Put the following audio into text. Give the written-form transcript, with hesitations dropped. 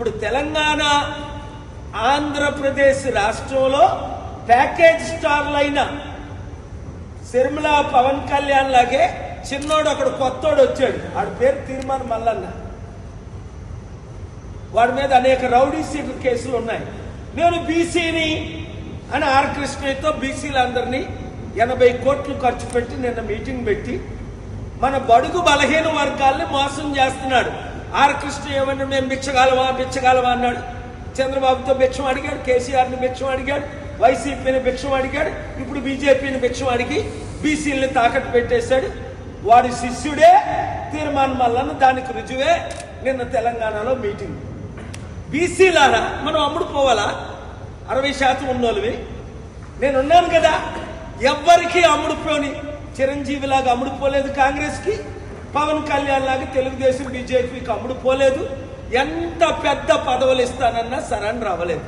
ఇప్పుడు తెలంగాణ ఆంధ్రప్రదేశ్ రాష్ట్రంలో ప్యాకేజ్ స్టార్లైన శర్మిల పవన్ కళ్యాణ్ లాగే చిన్నోడు అక్కడ కొత్తోడు వచ్చాడు, వాడి పేరు తీర్మానం మల్లన్న. వాడి మీద అనేక రౌడీ సీటర్ కేసులు ఉన్నాయి. నేను బీసీని అని ఆర్ కృష్ణయ్యతో బీసీలందరినీ 80 కోట్లు ఖర్చు పెట్టి నిన్న మీటింగ్ పెట్టి మన బడుగు బలహీన వర్గాల్ని మోసం చేస్తున్నాడు. ఆర్ కృష్ణ ఏమన్నా మేము బిచ్చగాలమా అన్నాడు. చంద్రబాబుతో భిక్షం అడిగాడు, కేసీఆర్ని భిక్షం అడిగాడు, వైసీపీని భిక్షం అడిగాడు, ఇప్పుడు బీజేపీని భిక్షం అడిగి బీసీలని తాకట్టు పెట్టేశాడు. వాడి శిష్యుడే తీర్మానం మల్లన్న. దానికి రుజువే నిన్న తెలంగాణలో మీటింగ్. బీసీలారా మనం అమ్ముడు పోవాలా? 60% ఉన్నోళ్ళవి. నేనున్నాను కదా, ఎవ్వరికి అమ్ముడుపోని చిరంజీవిలాగా అమ్ముడుపోలేదు కాంగ్రెస్కి, పవన్ కళ్యాణ్ లాగా తెలుగుదేశం బీజేపీకి అమ్ముడుపోలేదు. ఎంత పెద్ద పదవులు ఇస్తానన్నా సరెండర్ అవ్వలేదు.